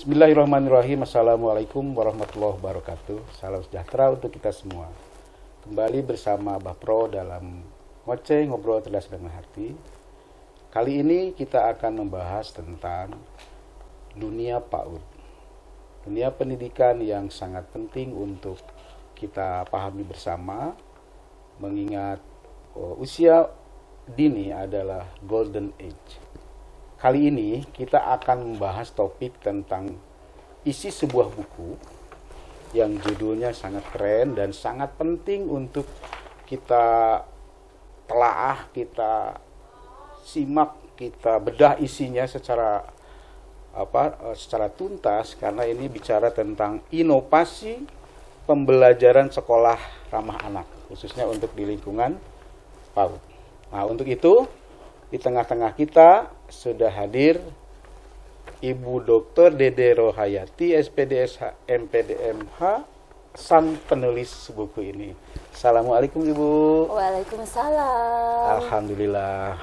Bismillahirrahmanirrahim. Assalamualaikum warahmatullahi wabarakatuh. Salam sejahtera untuk kita semua. Kembali bersama Bapro dalam Ngoceh Ngobrol Cerdas dengan Hati. Kali ini kita akan membahas tentang dunia PAUD. Dunia pendidikan yang sangat penting untuk kita pahami bersama, mengingat usia dini adalah golden age. Kali ini kita akan membahas topik tentang isi sebuah buku yang judulnya sangat keren dan sangat penting untuk kita telaah, kita simak, kita bedah isinya secara tuntas, karena ini bicara tentang inovasi pembelajaran sekolah ramah anak, khususnya untuk di lingkungan PAUD. Nah, untuk itu di tengah-tengah kita sudah hadir Ibu Dr. Dede Rohayati, SPDSH, MPDMH, sang penulis buku ini. Assalamualaikum Ibu. Waalaikumsalam. Alhamdulillah.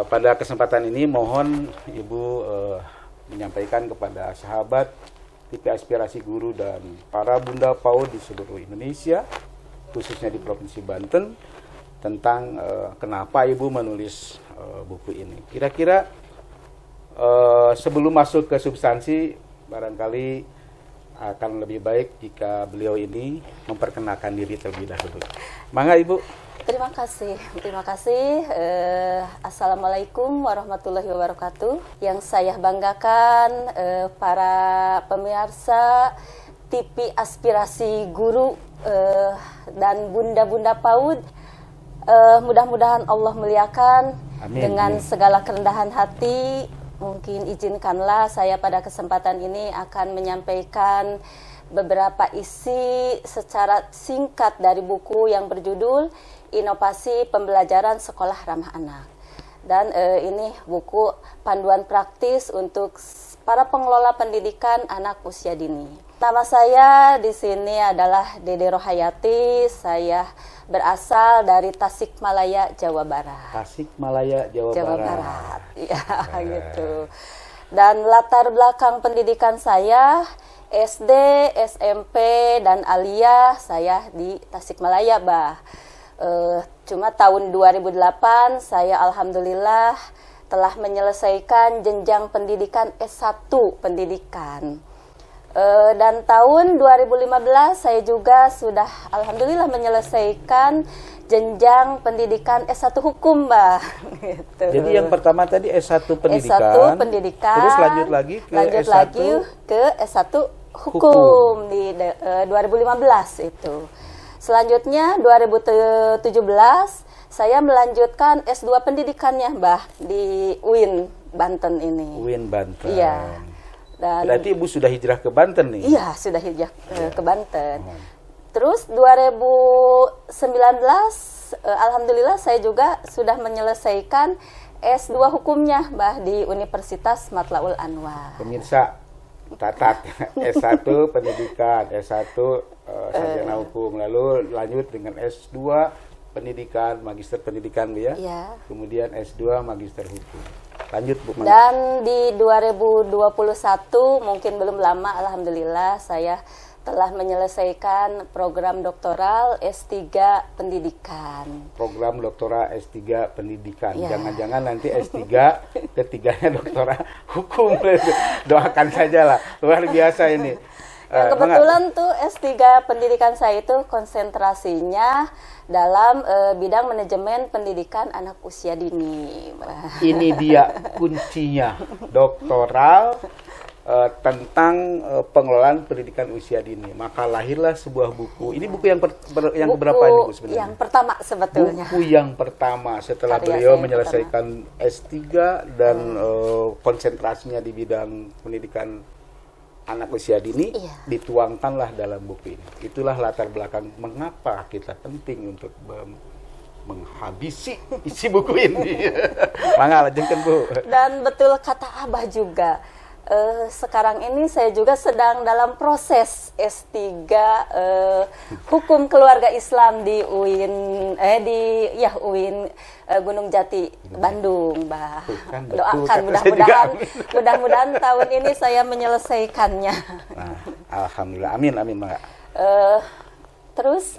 Pada kesempatan ini mohon Ibu menyampaikan kepada sahabat TV Aspirasi Guru dan para Bunda PAUD di seluruh Indonesia, khususnya di Provinsi Banten, tentang kenapa Ibu menulis buku ini. Kira-kira sebelum masuk ke substansi, barangkali akan lebih baik jika beliau ini memperkenalkan diri terlebih dahulu. Mangga Ibu. Terima kasih. Assalamualaikum warahmatullahi wabarakatuh. Yang saya banggakan para pemirsa TV Aspirasi Guru dan Bunda-Bunda PAUD. Mudah-mudahan Allah muliakan. Amin. Dengan segala kerendahan hati. Mungkin izinkanlah saya pada kesempatan ini akan menyampaikan beberapa isi secara singkat dari buku yang berjudul Inovasi Pembelajaran Sekolah Ramah Anak. Dan ini buku panduan praktis untuk para pengelola pendidikan anak usia dini. Nama saya di sini adalah Dede Rohayati. Saya berasal dari Tasikmalaya, Jawa Barat. Tasikmalaya, Jawa Barat. Ya, gitu. Dan latar belakang pendidikan saya SD, SMP, dan aliyah saya di Tasikmalaya, Bah. Cuma tahun 2008 saya alhamdulillah telah menyelesaikan jenjang pendidikan S1 pendidikan. Dan tahun 2015 saya juga sudah alhamdulillah menyelesaikan jenjang pendidikan S1 hukum, Mbak. Gitu. Jadi yang pertama tadi S1 pendidikan. S1 pendidikan. Terus lanjut lagi ke S1 hukum di 2015 itu. Selanjutnya 2017 saya melanjutkan S2 pendidikannya, Mbah, di UIN Banten ini. UIN Banten. Iya. Dan berarti Ibu sudah hijrah ke Banten nih? Iya, sudah hijrah ke Banten. Terus 2019 alhamdulillah saya juga sudah menyelesaikan S2 hukumnya, Mbah, di Universitas Matlaul Anwar. Pemirsa, catat S1 pendidikan, S1 sarjana hukum, lalu lanjut dengan S2 pendidikan, magister pendidikan, Bu, ya? Iya. Kemudian S2 magister hukum. Lanjut, Bu. Dan di 2021 mungkin belum lama alhamdulillah saya telah menyelesaikan program doktoral S3 pendidikan. Program doktoral S3 pendidikan. Ya. Jangan-jangan nanti S3 ketiganya doktoral hukum. Doakan saja lah. Luar biasa ini. Yang kebetulan tuh S3 pendidikan saya itu konsentrasinya dalam bidang manajemen pendidikan anak usia dini. Ini dia kuncinya. Doktoral tentang pengelolaan pendidikan usia dini. Maka lahirlah sebuah buku. Ini buku yang berapa ini, Bu, sebenarnya? Yang pertama sebetulnya. Buku yang pertama setelah beliau menyelesaikan S3 dan konsentrasinya di bidang pendidikan anak usia dini, dituangkanlah dalam buku ini. Itulah latar belakang mengapa kita penting untuk menghabisi isi buku ini. Mangga lanjutkan, Bu. Dan betul kata Abah juga. Sekarang ini saya juga sedang dalam proses S3 Hukum Keluarga Islam di UIN Gunung Jati Bandung, Bah. Kan, Doakan mudah-mudahan tahun ini saya menyelesaikannya. Nah, alhamdulillah, amin Mbak. Terus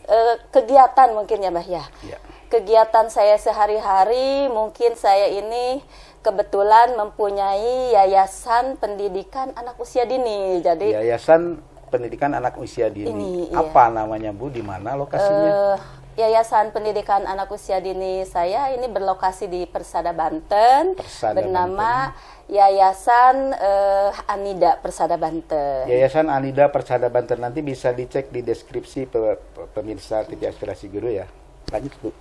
kegiatan mungkin ya, Mbah ya. Ya. Kegiatan saya sehari-hari mungkin saya ini kebetulan mempunyai yayasan pendidikan anak usia dini. Jadi Yayasan Pendidikan Anak Usia Dini. Iya. Apa namanya Bu? Di mana lokasinya? Yayasan Pendidikan Anak Usia Dini saya ini berlokasi di Persada Banten, bernama Yayasan Anida Persada Banten. Yayasan Anida Persada Banten, nanti bisa dicek di deskripsi pemirsa TV Aspirasi Guru ya. Lanjut Bu.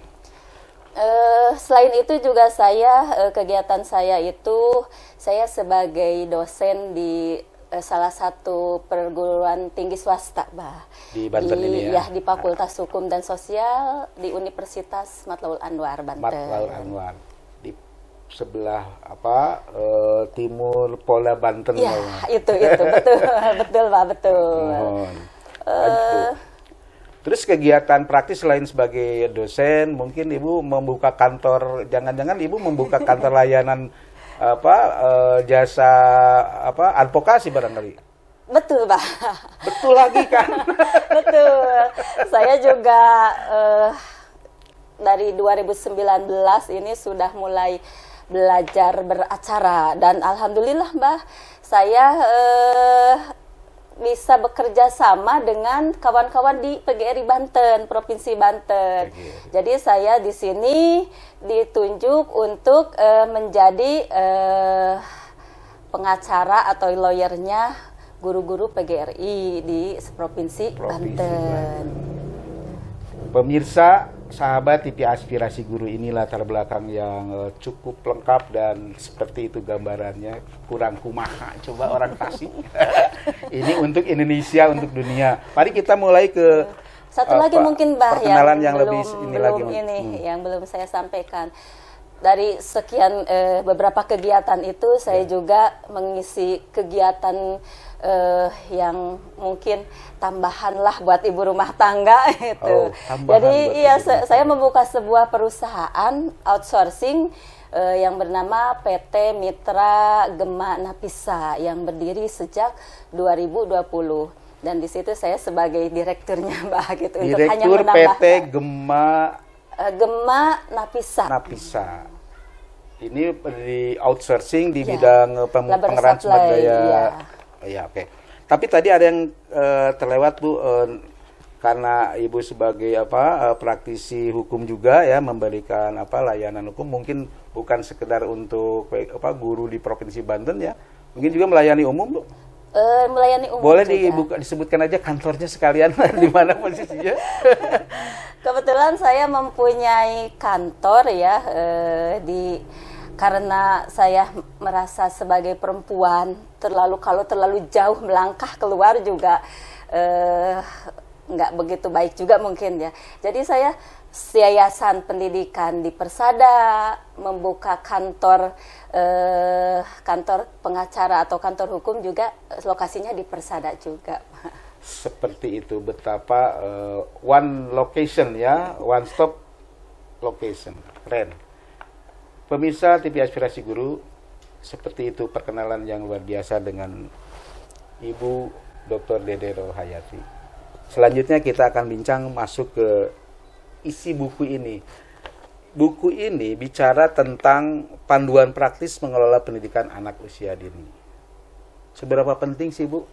Selain itu juga saya kegiatan saya itu saya sebagai dosen di salah satu perguruan tinggi swasta, Bah. Di Banten ini ya? Ya, di Fakultas Hukum dan Sosial di Universitas Matlaul Anwar Banten. Matlaul Anwar di sebelah timur Polda Banten. Ya, itu betul Pak, betul. Mohon. Terus kegiatan praktis selain sebagai dosen, mungkin Ibu membuka kantor, jangan-jangan Ibu membuka kantor layanan jasa advokasi barangkali. Betul, Pak. Betul lagi kan? Betul. Saya juga dari 2019 ini sudah mulai belajar beracara dan alhamdulillah, Mbah, saya bisa bekerja sama dengan kawan-kawan di PGRI Banten, Provinsi Banten. PGRI. Jadi saya di sini ditunjuk untuk menjadi pengacara atau lawyernya guru-guru PGRI di Provinsi Banten. Pemirsa, sahabat TV Aspirasi Guru, ini latar belakang yang cukup lengkap dan seperti itu gambarannya. Kurang kumaha, coba orang kasih. Ini untuk Indonesia, untuk dunia. Mari kita mulai ke satu lagi mungkin, Bah, yang belum saya sampaikan. Dari sekian beberapa kegiatan itu, saya juga mengisi kegiatan yang mungkin tambahan lah buat ibu rumah tangga itu. Jadi iya, saya membuka sebuah perusahaan outsourcing yang bernama PT Mitra Gema Napisa yang berdiri sejak 2020. Dan di situ saya sebagai direkturnya, Mbak, gitu. Direktur untuk hanya menambah PT Gema Napisa. Ini di outsourcing di bidang pengerahan sumber daya. Ya, oke. Tapi tadi ada yang terlewat, Bu, karena Ibu sebagai praktisi hukum juga ya, memberikan layanan hukum, mungkin bukan sekedar untuk guru di Provinsi Banten ya. Mungkin juga melayani umum, Bu. Melayani umum. Boleh disebutkan aja kantornya sekalian di mana posisinya? Kebetulan saya mempunyai kantor ya karena saya merasa sebagai perempuan kalau terlalu jauh melangkah keluar juga nggak begitu baik juga mungkin ya. Jadi saya Yayasan Pendidikan di Persada membuka kantor pengacara atau kantor hukum juga lokasinya di Persada juga. Seperti itu, betapa one location ya, one stop location, keren. Pemirsa TV Aspirasi Guru, seperti itu perkenalan yang luar biasa dengan Ibu Dr. Dede Rohayati. Selanjutnya kita akan bincang masuk ke isi buku ini. Buku ini bicara tentang panduan praktis mengelola pendidikan anak usia dini. Seberapa penting sih, Bu,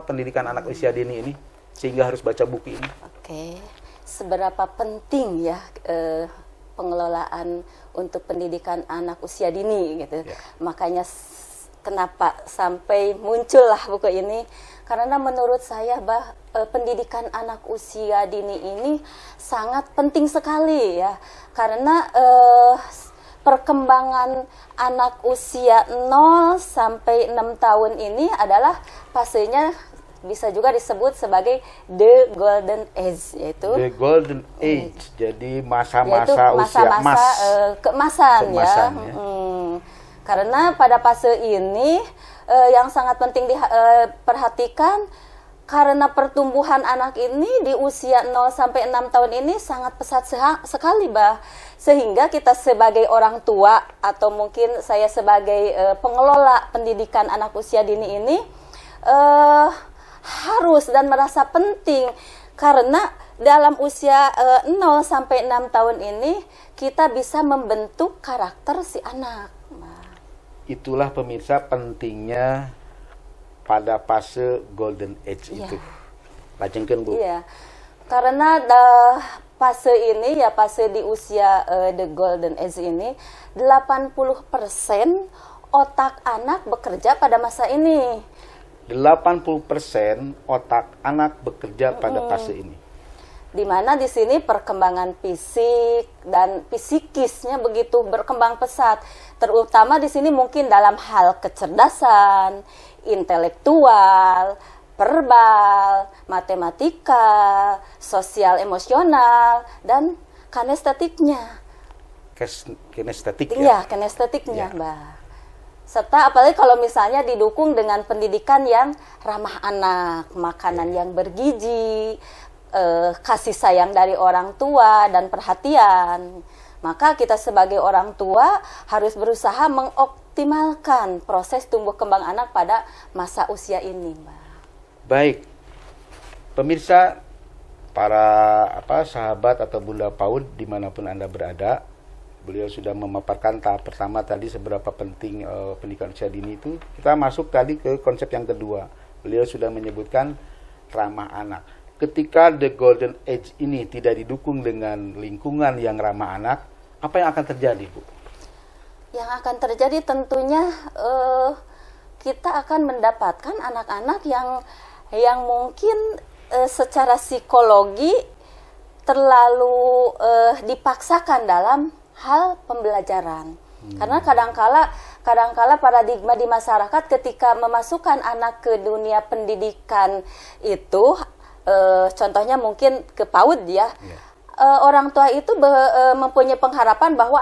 pendidikan anak usia dini ini sehingga harus baca buku ini? Oke, seberapa penting ya pengelolaan untuk pendidikan anak usia dini gitu. Ya. Makanya kenapa sampai muncullah buku ini? Karena menurut saya pendidikan anak usia dini ini sangat penting sekali ya. Karena perkembangan anak usia 0 sampai 6 tahun ini adalah fasenya bisa juga disebut sebagai the golden age, yaitu the golden age. Jadi masa-masa usia emas, keemasan ya. Karena pada fase ini yang sangat penting diperhatikan, karena pertumbuhan anak ini di usia 0 sampai 6 tahun ini sangat pesat sekali, Bah. Sehingga kita sebagai orang tua atau mungkin saya sebagai pengelola pendidikan anak usia dini ini harus dan merasa penting, karena dalam usia 0 sampai 6 tahun ini kita bisa membentuk karakter si anak. Itulah pemirsa pentingnya pada fase golden age itu. Lajengkeun, Bu. Iya. Karena fase ini ya, fase di usia the golden age ini 80% otak anak bekerja pada masa ini. 80% otak anak bekerja pada fase ini. Di mana di sini perkembangan fisik dan psikisnya begitu berkembang pesat, terutama di sini mungkin dalam hal kecerdasan, intelektual, verbal, matematika, sosial emosional, dan kinestetiknya. Kinestetik Iya, kinestetiknya, Mbak. Serta apalagi kalau misalnya didukung dengan pendidikan yang ramah anak, makanan yang bergizi, kasih sayang dari orang tua dan perhatian. Maka kita sebagai orang tua harus berusaha mengoptimalkan proses tumbuh kembang anak pada masa usia ini, Mbak. Baik, pemirsa, para sahabat atau Bunda PAUD dimanapun Anda berada, beliau sudah memaparkan tahap pertama tadi seberapa penting pendidikan usia dini itu. Kita masuk tadi ke konsep yang kedua. Beliau sudah menyebutkan ramah anak. Ketika the golden age ini tidak didukung dengan lingkungan yang ramah anak, apa yang akan terjadi, Bu? Yang akan terjadi tentunya kita akan mendapatkan anak-anak yang mungkin secara psikologi terlalu dipaksakan dalam hal pembelajaran. Karena kadangkala paradigma di masyarakat ketika memasukkan anak ke dunia pendidikan itu, contohnya mungkin ke PAUD ya, orang tua itu mempunyai pengharapan bahwa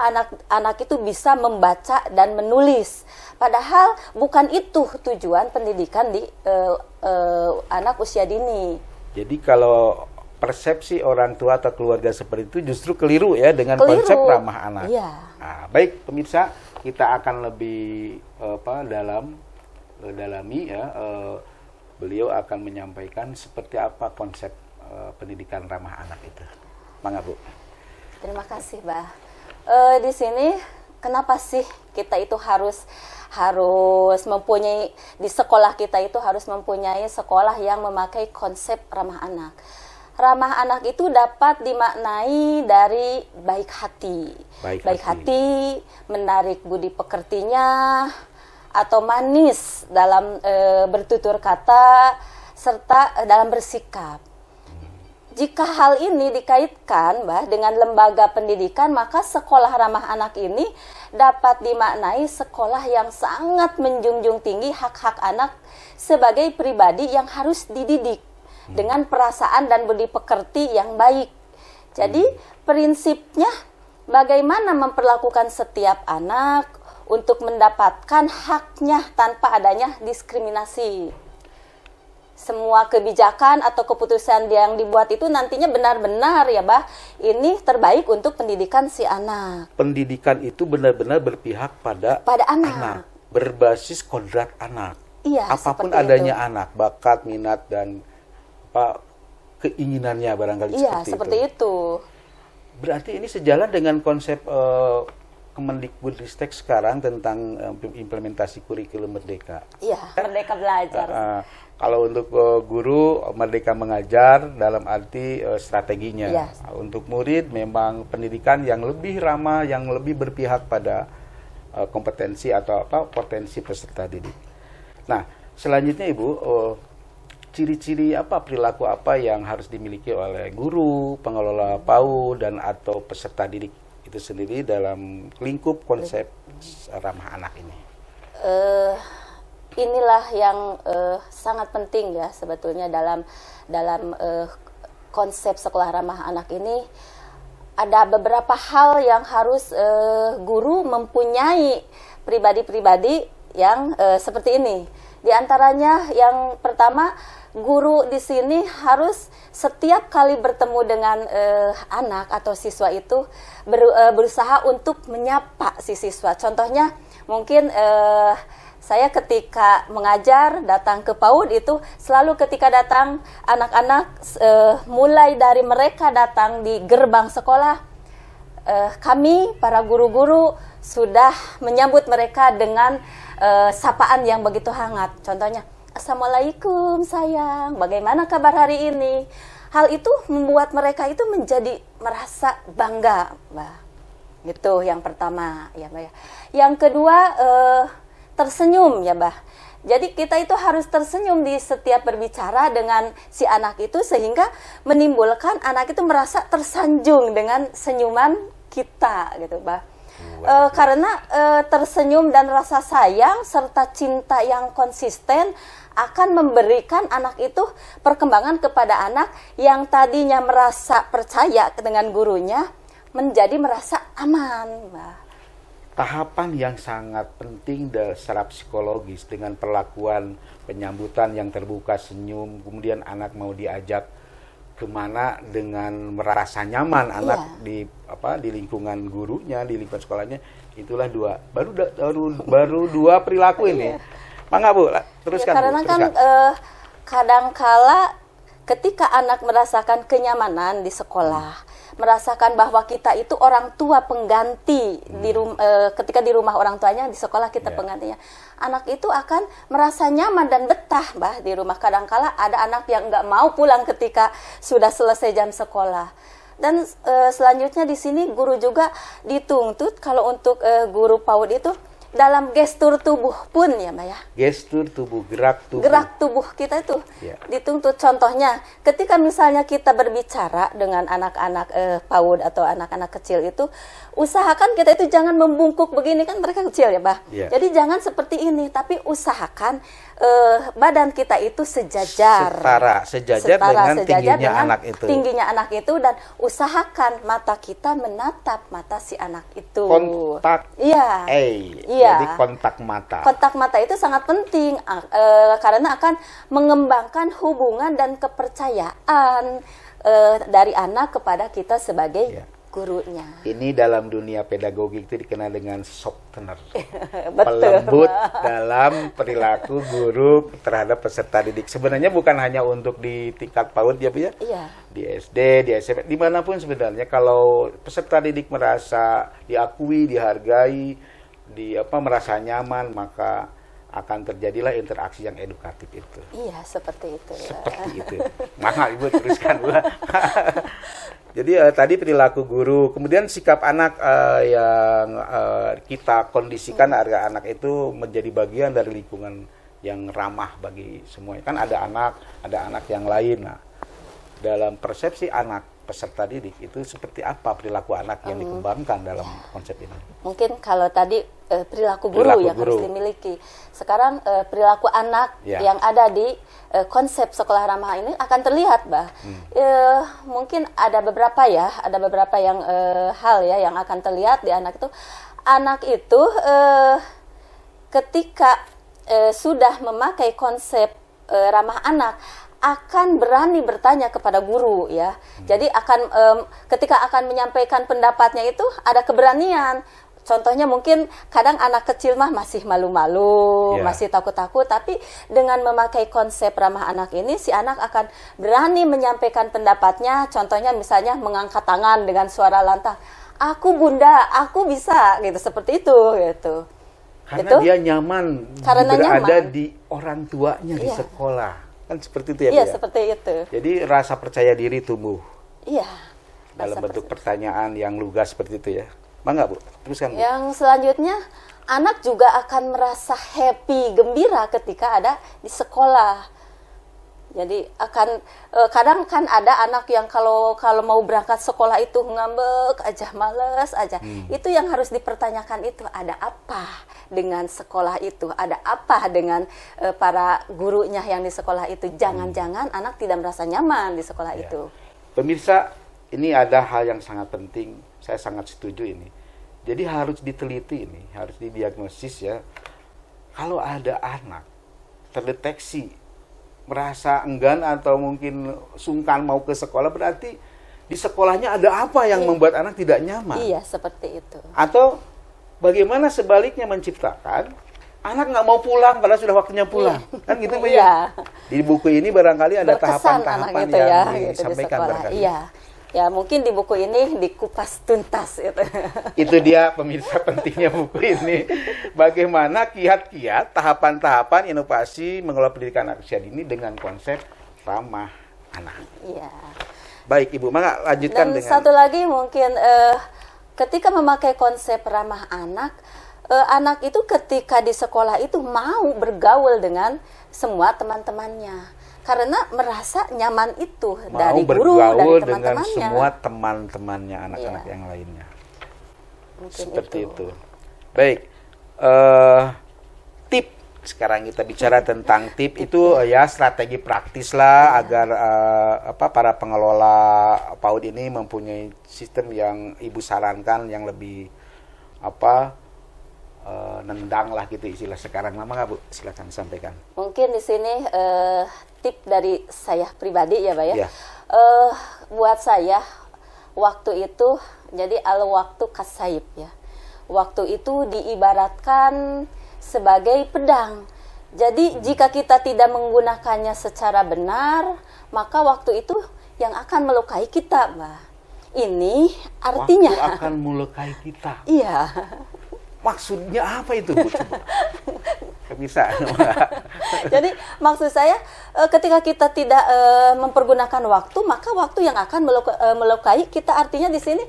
anak itu bisa membaca dan menulis. Padahal bukan itu tujuan pendidikan di anak usia dini. Jadi kalau persepsi orang tua atau keluarga seperti itu justru keliru ya dengan Keliru. konsep ramah anak. Iya. Nah, baik pemirsa, kita akan lebih dalami ya. Beliau akan menyampaikan seperti apa konsep pendidikan ramah anak itu. Mangga, Bu. Terima kasih, Bah. Di sini kenapa sih kita itu harus mempunyai, di sekolah kita itu harus mempunyai sekolah yang memakai konsep ramah anak. Ramah anak itu dapat dimaknai dari baik hati. Baik hati, menarik budi pekertinya, atau manis dalam bertutur kata, serta dalam bersikap. Jika hal ini dikaitkan, Mbak, dengan lembaga pendidikan, maka sekolah ramah anak ini dapat dimaknai sekolah yang sangat menjunjung tinggi hak-hak anak sebagai pribadi yang harus dididik dengan perasaan dan budi pekerti yang baik. Jadi prinsipnya bagaimana memperlakukan setiap anak untuk mendapatkan haknya tanpa adanya diskriminasi. Semua kebijakan atau keputusan yang dibuat itu nantinya benar-benar ya, Bah, ini terbaik untuk pendidikan si anak. Pendidikan itu benar-benar berpihak pada anak, berbasis kodrat anak. Iya, apapun adanya itu. Anak, bakat, minat, dan keinginannya barangkali seperti itu. Berarti ini sejalan dengan konsep Kemendikbudristek sekarang tentang implementasi kurikulum merdeka. Iya, merdeka belajar. Kalau untuk guru, merdeka mengajar dalam arti strateginya. Yes. Untuk murid memang pendidikan yang lebih ramah, yang lebih berpihak pada kompetensi atau potensi peserta didik. Nah, selanjutnya Ibu, ciri-ciri perilaku apa yang harus dimiliki oleh guru, pengelola PAUD dan atau peserta didik itu sendiri dalam lingkup konsep ramah anak ini? Inilah yang sangat penting ya sebetulnya dalam konsep sekolah ramah anak ini. Ada beberapa hal yang harus guru mempunyai pribadi-pribadi yang seperti ini. Di antaranya yang pertama, guru di sini harus setiap kali bertemu dengan anak atau siswa itu berusaha untuk menyapa si siswa. Contohnya mungkin saya ketika mengajar datang ke PAUD itu selalu ketika datang anak-anak mulai dari mereka datang di gerbang sekolah, kami para guru-guru sudah menyambut mereka dengan sapaan yang begitu hangat. Contohnya, Assalamualaikum sayang, bagaimana kabar hari ini? Hal itu membuat mereka itu menjadi merasa bangga, Mbak. Itu yang pertama, ya Mbak. Yang kedua, tersenyum, ya Mbak. Jadi kita itu harus tersenyum di setiap berbicara dengan si anak itu sehingga menimbulkan anak itu merasa tersanjung dengan senyuman kita, gitu Mbak. Karena tersenyum dan rasa sayang serta cinta yang konsisten akan memberikan anak itu perkembangan kepada anak yang tadinya merasa percaya dengan gurunya menjadi merasa aman, Mbak. Tahapan yang sangat penting secara psikologis dengan perlakuan penyambutan yang terbuka, senyum, kemudian anak mau diajak kemana dengan merasa nyaman anak di lingkungan gurunya, di lingkungan sekolahnya, itulah baru dua perilaku ini. Mangga Bu, teruskan. Karena Bu, kan kadangkala ketika anak merasakan kenyamanan di sekolah, merasakan bahwa kita itu orang tua pengganti ketika di rumah orang tuanya, di sekolah kita penggantinya. Anak itu akan merasa nyaman dan betah, Mbak, di rumah. Kadangkala ada anak yang nggak mau pulang ketika sudah selesai jam sekolah. Dan selanjutnya di sini guru juga dituntut kalau untuk guru PAUD itu dalam gestur tubuh pun, ya Mbak ya. Gestur tubuh, gerak tubuh. Gerak tubuh kita itu dituntut. Contohnya, ketika misalnya kita berbicara dengan anak-anak PAUD atau anak-anak kecil itu, usahakan kita itu jangan membungkuk begini, kan mereka kecil ya Mbak. Jadi jangan seperti ini, tapi usahakan badan kita itu sejajar. Sejajar dengan tingginya anak itu. Tingginya anak itu, dan usahakan mata kita menatap mata si anak itu. Kontak. Iya. Jadi kontak mata. Kontak mata itu sangat penting karena akan mengembangkan hubungan dan kepercayaan dari anak kepada kita sebagai gurunya. Ini dalam dunia pedagogi itu dikenal dengan softener. Pelembut dalam perilaku guru terhadap peserta didik. Sebenarnya bukan hanya untuk di tingkat PAUD ya Bu ya. Di SD, di SMP, dimanapun sebenarnya kalau peserta didik merasa diakui, dihargai, merasa nyaman, maka akan terjadilah interaksi yang edukatif itu. Iya, seperti itu. Seperti itu. Maka Ibu teruskan Bu. Jadi tadi perilaku guru, kemudian sikap anak yang kita kondisikan agar anak itu menjadi bagian dari lingkungan yang ramah bagi semuanya. Kan ada anak yang lain. Nah, dalam persepsi anak peserta didik itu seperti apa perilaku anak yang dikembangkan dalam konsep ini? Mungkin kalau tadi perilaku guru yang harus dimiliki. Sekarang perilaku anak yang ada di konsep sekolah ramah ini akan terlihat, Mbak. Mungkin ada beberapa yang hal ya yang akan terlihat di anak itu. Anak itu ketika sudah memakai konsep ramah anak, akan berani bertanya kepada guru ya. Jadi ketika akan menyampaikan pendapatnya itu ada keberanian. Contohnya mungkin kadang anak kecil masih malu-malu, masih takut-takut, tapi dengan memakai konsep ramah anak ini si anak akan berani menyampaikan pendapatnya. Contohnya misalnya mengangkat tangan dengan suara lantang. Aku bunda, aku bisa gitu, seperti itu gitu. Karena dia nyaman berada di orang tuanya di sekolah. Kan seperti itu ya, Iya, seperti itu. Jadi rasa percaya diri tumbuh. Iya. Dalam bentuk pertanyaan yang lugas seperti itu ya. Mangga Bu, teruskan Bu. Yang selanjutnya, anak juga akan merasa happy, gembira ketika ada di sekolah. Jadi kadang kan ada anak yang kalau mau berangkat sekolah itu ngambek aja, males aja. Itu yang harus dipertanyakan, itu ada apa dengan sekolah itu, ada apa dengan para gurunya yang di sekolah itu. Jangan-jangan anak tidak merasa nyaman di sekolah itu. Pemirsa, ini ada hal yang sangat penting, saya sangat setuju ini. Jadi harus diteliti ini, harus didiagnosis ya. Kalau ada anak terdeteksi merasa enggan atau mungkin sungkan mau ke sekolah, berarti di sekolahnya ada apa yang membuat anak tidak nyaman. Iya, seperti itu. Atau bagaimana sebaliknya menciptakan anak nggak mau pulang padahal sudah waktunya pulang. Kan gitu Bu ya. Di buku ini barangkali ada tahapan-tahapan gitu yang gitu disampaikan di barangkali. Iya. Ya mungkin di buku ini dikupas tuntas itu. Itu dia pemirsa pentingnya buku ini. Bagaimana kiat-kiat, tahapan-tahapan inovasi mengelola pendidikan anak usia dini dengan konsep ramah anak. Iya. Baik Ibu, maka lanjutkan Dan dengan satu lagi mungkin ketika memakai konsep ramah anak, anak itu ketika di sekolah itu mau bergaul dengan semua teman-temannya. Karena merasa nyaman itu mau dari guru, dari bergaul dengan teman-temannya. semua teman-temannya, anak-anak Iya. yang lainnya. Mungkin Seperti itu. Baik, tip. Sekarang kita bicara tentang tip itu ya strategi praktis lah agar para pengelola PAUD ini mempunyai sistem yang Ibu sarankan yang lebih nendang lah gitu istilah sekarang. Mama nggak Bu? Silakan sampaikan. Mungkin di sini tip dari saya pribadi ya, Pak ya. Ya. Buat saya waktu itu jadi al-waktu kasaib ya. Waktu itu diibaratkan sebagai pedang. Jadi jika kita tidak menggunakannya secara benar, maka waktu itu yang akan melukai kita, Mbak. Ini artinya Waktu akan melukai kita. iya. Maksudnya apa itu Bu? Coba. Bisa. Jadi maksud saya ketika kita tidak mempergunakan waktu, maka waktu yang akan melukai kita. Artinya di sini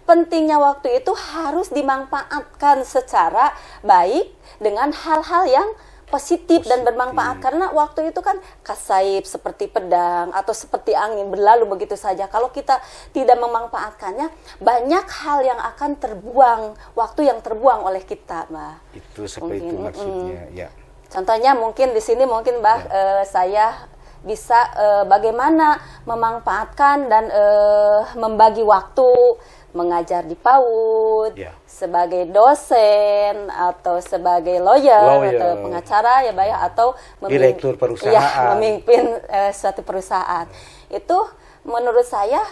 pentingnya waktu itu harus dimanfaatkan secara baik dengan hal-hal yang positif dan bermanfaat. Karena waktu itu kan kasaib seperti pedang atau seperti angin berlalu begitu saja. Kalau kita tidak memanfaatkannya, banyak hal yang akan terbuang, waktu yang terbuang oleh kita, Mbak. Itu seperti itu maksudnya, ya. Contohnya mungkin di sini mungkin Mbak saya bisa bagaimana memanfaatkan dan membagi waktu mengajar di PAUD sebagai dosen atau sebagai lawyer atau pengacara ya Mbak ya, atau direktur perusahaan, memimpin suatu perusahaan. Itu menurut saya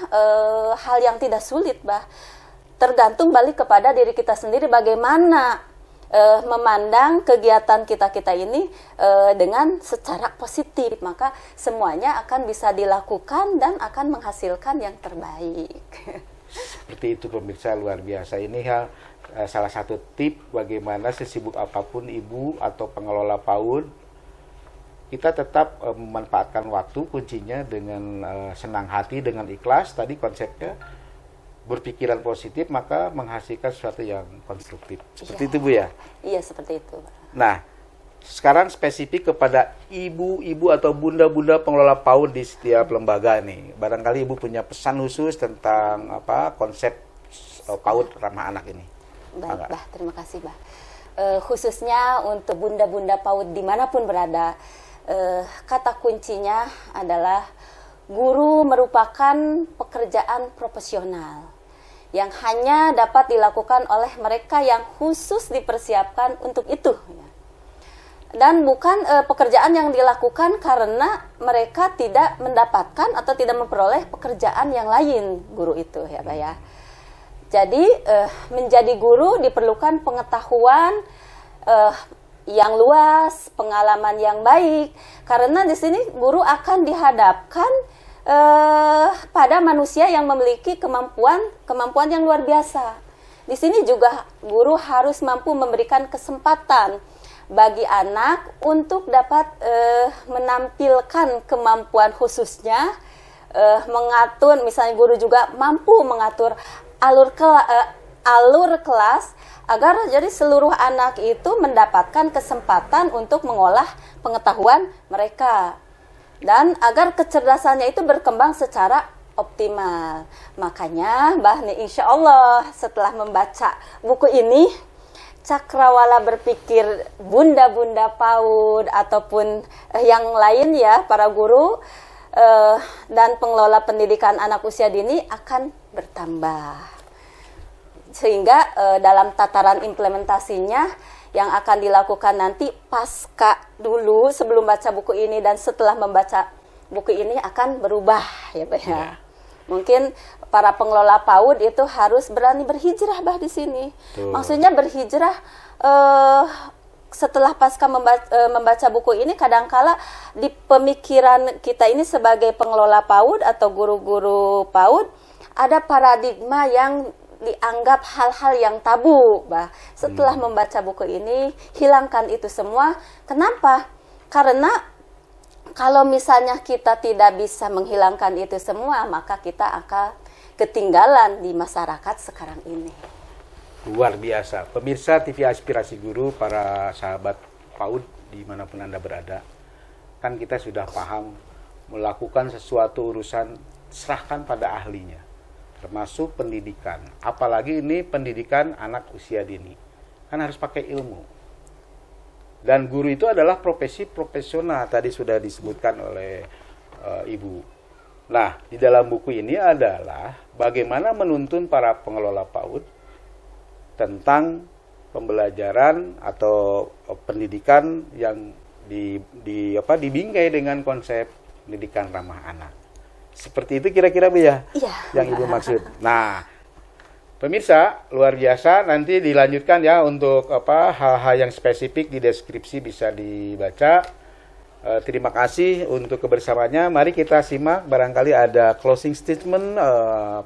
hal yang tidak sulit, Mbak. Tergantung balik kepada diri kita sendiri bagaimana memandang kegiatan kita ini dengan secara positif, maka semuanya akan bisa dilakukan dan akan menghasilkan yang terbaik. Seperti itu pemirsa, luar biasa. Ini salah satu tip bagaimana sesibuk apapun Ibu atau pengelola PAUD, kita tetap memanfaatkan waktu, kuncinya dengan senang hati, dengan ikhlas. Tadi konsepnya berpikiran positif maka menghasilkan sesuatu yang konstruktif. Seperti itu Bu ya? Iya, seperti itu. Nah, sekarang spesifik kepada ibu-ibu atau bunda-bunda pengelola PAUD di setiap lembaga nih. Barangkali Ibu punya pesan khusus tentang konsep PAUD ramah anak ini. Baik, Bah, terima kasih, Bah. Khususnya untuk bunda-bunda PAUD dimanapun berada, kata kuncinya adalah guru merupakan pekerjaan profesional yang hanya dapat dilakukan oleh mereka yang khusus dipersiapkan untuk itu. Dan bukan pekerjaan yang dilakukan karena mereka tidak mendapatkan atau tidak memperoleh pekerjaan yang lain, guru itu ya Pak ya. Jadi menjadi guru diperlukan pengetahuan yang luas, pengalaman yang baik, karena di sini guru akan dihadapkan pada manusia yang memiliki kemampuan yang luar biasa. Di sini juga guru harus mampu memberikan kesempatan bagi anak untuk dapat menampilkan kemampuan khususnya, mengatur, misalnya guru juga mampu mengatur alur kelas agar jadi seluruh anak itu mendapatkan kesempatan untuk mengolah pengetahuan mereka dan agar kecerdasannya itu berkembang secara optimal. Makanya Mbah nih insya Allah setelah membaca buku ini, cakrawala berpikir bunda-bunda PAUD ataupun yang lain ya, para guru dan pengelola pendidikan anak usia dini akan bertambah. Sehingga dalam tataran implementasinya yang akan dilakukan nanti pasca dulu sebelum baca buku ini dan setelah membaca buku ini akan berubah ya Pak ya. Mungkin para pengelola PAUD itu harus berani berhijrah Bah di sini. Maksudnya berhijrah setelah pasca membaca buku ini, kadangkala di pemikiran kita ini sebagai pengelola PAUD atau guru-guru PAUD ada paradigma yang dianggap hal-hal yang tabu, Bah. Setelah membaca buku ini, hilangkan itu semua. Kenapa? Karena kalau misalnya kita tidak bisa menghilangkan itu semua, maka kita akan ketinggalan di masyarakat sekarang ini. Luar biasa. Pemirsa TV Aspirasi Guru, para sahabat PAUD dimanapun Anda berada, kan kita sudah paham melakukan sesuatu urusan serahkan pada ahlinya, termasuk pendidikan. Apalagi ini pendidikan anak usia dini, kan harus pakai ilmu. Dan guru itu adalah profesi profesional, tadi sudah disebutkan oleh Ibu. Nah, di dalam buku ini adalah bagaimana menuntun para pengelola PAUD tentang pembelajaran atau pendidikan yang dibingkai dengan konsep pendidikan ramah anak. Seperti itu kira-kira Bu ya? Iya. Yang Ibu maksud. Nah, pemirsa, luar biasa, nanti dilanjutkan ya untuk hal-hal yang spesifik di deskripsi bisa dibaca. Terima kasih untuk kebersamaannya. Mari kita simak, barangkali ada closing statement,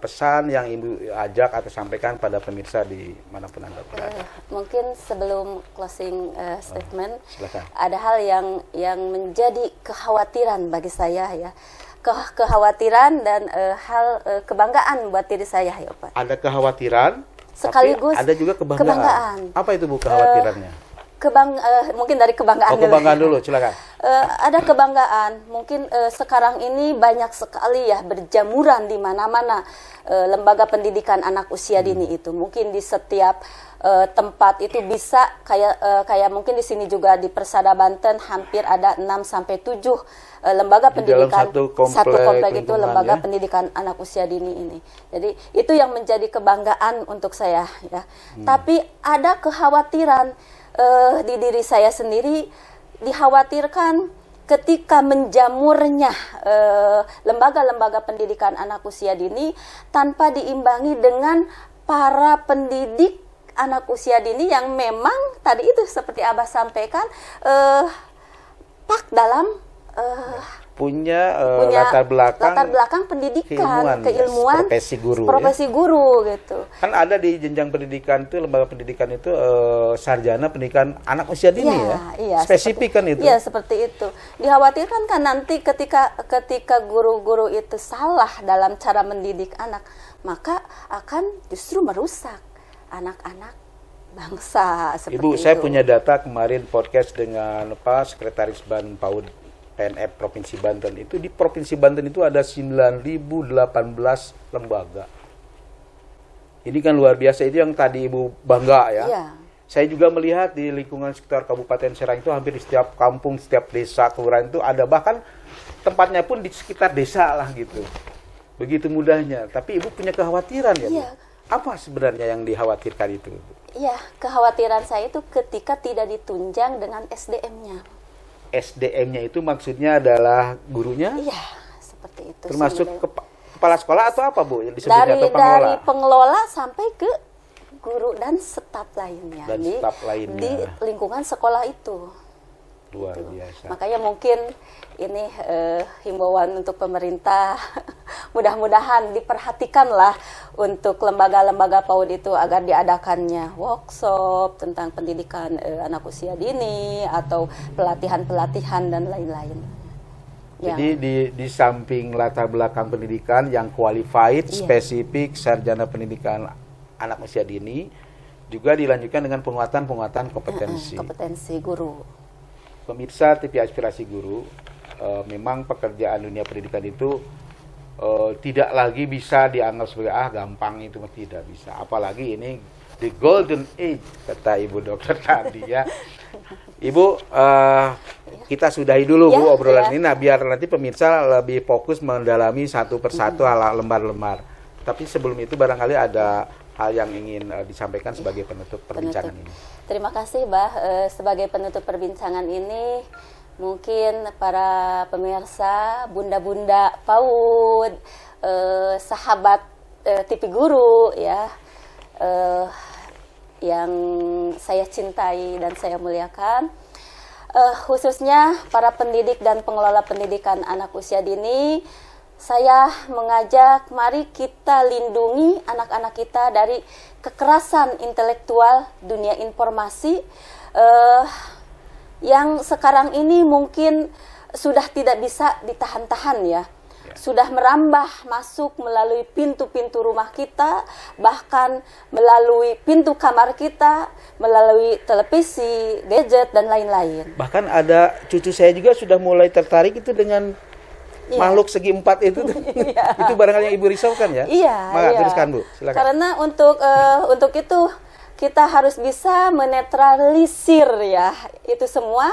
pesan yang Ibu ajak atau sampaikan pada pemirsa di manapun Anda berada. Mungkin sebelum closing statement, silakan. Ada hal yang menjadi kekhawatiran bagi saya ya. Kekhawatiran dan kebanggaan buat diri saya ya Pak. Ada kekhawatiran, sekaligus tapi ada juga kebanggaan. Apa itu Bu kekhawatirannya? Mungkin dari kebanggaan dulu. Kebanggaan dulu, silakan. Ada kebanggaan. Mungkin sekarang ini banyak sekali ya berjamuran di mana-mana lembaga pendidikan anak usia dini itu. Mungkin di setiap tempat itu bisa kayak mungkin di sini juga di Persada Banten hampir ada 6 sampai 7 lembaga pendidikan, satu komplek itu lembaga pendidikan anak usia dini ini. Jadi itu yang menjadi kebanggaan untuk saya ya. Tapi ada kekhawatiran di diri saya sendiri, dikhawatirkan ketika menjamurnya lembaga-lembaga pendidikan anak usia dini tanpa diimbangi dengan para pendidik anak usia dini yang memang tadi itu seperti Abah sampaikan pak dalam punya latar belakang pendidikan, keilmuan, profesi guru gitu. Kan ada di jenjang pendidikan itu, lembaga pendidikan itu sarjana pendidikan anak usia dini ya. Spesifik kan itu. Iya, seperti itu. Dikhawatirkan kan nanti ketika guru-guru itu salah dalam cara mendidik anak, maka akan justru merusak anak-anak bangsa seperti Ibu, itu. saya punya data kemarin podcast dengan Sekretaris Ban PAUD PNF Provinsi Banten. Itu di Provinsi Banten itu ada 9.018 lembaga. Ini kan luar biasa, itu yang tadi Ibu bangga ya. Iya. Saya juga melihat di lingkungan sekitar Kabupaten Serang itu hampir di setiap kampung, setiap desa, kelurahan itu ada, bahkan tempatnya pun di sekitar desa lah gitu. Begitu mudahnya. Tapi Ibu punya kekhawatiran ya, Bu? Iya. Apa sebenarnya yang dikhawatirkan itu? Iya, kekhawatiran saya itu ketika tidak ditunjang dengan SDM-nya. SDM-nya itu maksudnya adalah gurunya? Iya, seperti itu. Termasuk kepala sekolah atau apa Bu yang disebutnya, atau pengelola? Dari pengelola sampai ke guru dan staf lainnya. Di lingkungan sekolah itu. Luar biasa. Makanya mungkin ini himbauan untuk pemerintah, mudah-mudahan diperhatikanlah untuk lembaga-lembaga PAUD itu agar diadakannya workshop tentang pendidikan anak usia dini atau pelatihan-pelatihan dan lain-lain. Jadi di samping latar belakang pendidikan yang qualified, spesifik, sarjana pendidikan anak usia dini, juga dilanjutkan dengan penguatan kompetensi. Kompetensi guru. Pemirsa TV Aspirasi Guru, memang pekerjaan dunia pendidikan itu tidak lagi bisa dianggap sebagai gampang, itu tidak bisa. Apalagi ini the golden age, kata Ibu Dokter tadi ya. Ibu, kita sudahi dulu Bu obrolan ini, nah biar nanti pemirsa lebih fokus mendalami satu persatu lembar-lembar. Tapi sebelum itu barangkali ada hal yang ingin disampaikan sebagai penutup perbincangan ini. Terima kasih, Bah. Sebagai penutup perbincangan ini, mungkin para pemirsa, bunda-bunda PAUD, sahabat TV Guru ya, yang saya cintai dan saya muliakan, khususnya para pendidik dan pengelola pendidikan anak usia dini, saya mengajak mari kita lindungi anak-anak kita dari kekerasan intelektual dunia informasi yang sekarang ini mungkin sudah tidak bisa ditahan-tahan ya. Sudah merambah masuk melalui pintu-pintu rumah kita, bahkan melalui pintu kamar kita, melalui televisi, gadget, dan lain-lain. Bahkan ada cucu saya juga sudah mulai tertarik itu dengan makhluk segi empat itu. Itu barangkali yang Ibu risaukan ya? Iya. Teruskan Bu, silakan. Karena untuk itu kita harus bisa menetralisir ya itu semua.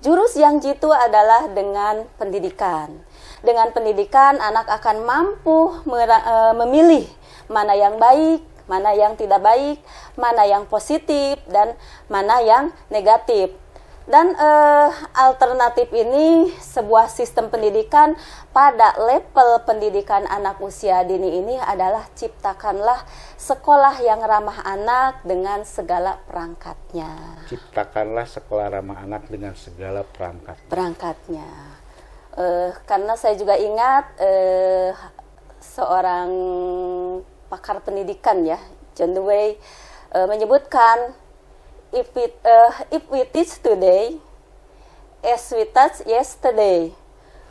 Jurus yang jitu adalah dengan pendidikan. Dengan pendidikan, anak akan mampu memilih mana yang baik, mana yang tidak baik, mana yang positif, dan mana yang negatif. Dan alternatif ini, sebuah sistem pendidikan pada level pendidikan anak usia dini ini adalah ciptakanlah sekolah yang ramah anak dengan segala perangkatnya. Ciptakanlah sekolah ramah anak dengan segala perangkatnya. Karena saya juga ingat seorang pakar pendidikan ya, John Dewey, menyebutkan if we teach today as we taught yesterday,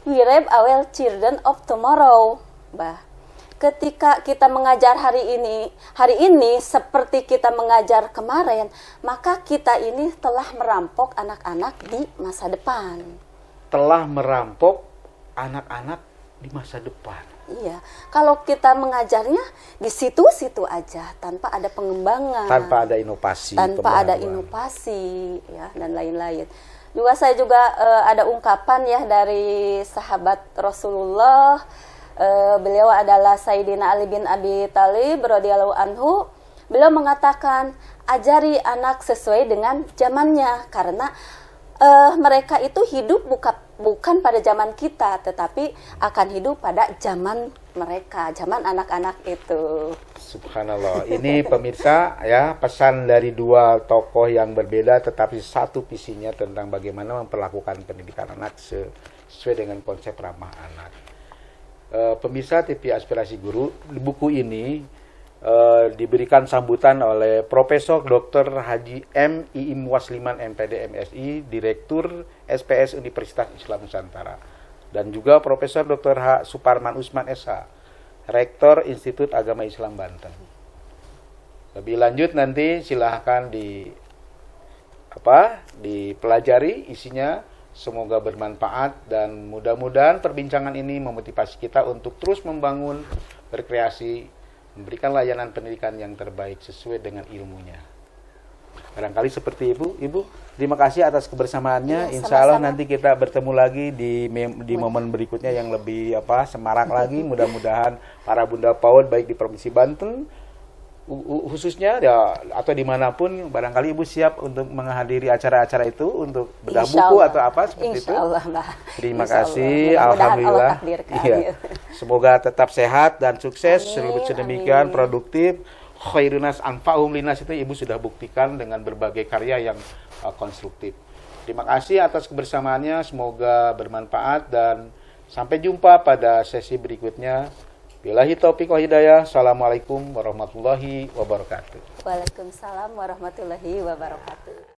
we raise our children of tomorrow. Ketika kita mengajar hari ini seperti kita mengajar kemarin, maka kita ini telah merampok anak-anak di masa depan. Telah merampok anak-anak di masa depan. Iya, kalau kita mengajarnya di situ-situ aja, tanpa ada pengembangan, tanpa ada inovasi, ya, dan lain-lain. Juga saya juga ada ungkapan ya dari sahabat Rasulullah. Beliau adalah Sayyidina Ali bin Abi Thalib radhiyallahu anhu. Beliau mengatakan, ajari anak sesuai dengan zamannya, karena mereka itu hidup bukan pada zaman kita, tetapi akan hidup pada zaman mereka, zaman anak-anak itu. Subhanallah. Ini pemirsa ya, pesan dari dua tokoh yang berbeda tetapi satu visinya tentang bagaimana memperlakukan pendidikan anak sesuai dengan konsep ramah anak. Pemirsa TV Aspirasi Guru, buku ini diberikan sambutan oleh Profesor Dr. Haji M. Iim Wasliman MPD MSI, Direktur SPS Universitas Islam Nusantara, dan juga Profesor Dr. H. Suparman Usman SH, Rektor Institut Agama Islam Banten. Lebih lanjut nanti silahkan dipelajari isinya. Semoga bermanfaat dan mudah-mudahan perbincangan ini memotivasi kita untuk terus membangun, berkreasi, memberikan layanan pendidikan yang terbaik sesuai dengan ilmunya. Barangkali seperti Ibu, terima kasih atas kebersamaannya. Ya, Insya Allah sama-sama. nanti kita bertemu lagi di momen berikutnya yang lebih semarak lagi. Mudah-mudahan para Bunda PAUD baik di Provinsi Banten khususnya ya, atau dimanapun, barangkali Ibu siap untuk menghadiri acara-acara itu untuk bedah buku atau apa seperti itu. Insya Allah, Mbak. Terima Insya kasih, Allah. alhamdulillah. Iya. Semoga tetap sehat dan sukses, Amin, sedemikian amin. Produktif. Khairunas anfa'um linas itu Ibu sudah buktikan dengan berbagai karya yang konstruktif. Terima kasih atas kebersamaannya, semoga bermanfaat dan sampai jumpa pada sesi berikutnya. Billahi taufiq wa hidayah. Assalamualaikum warahmatullahi wabarakatuh. Waalaikumsalam warahmatullahi wabarakatuh.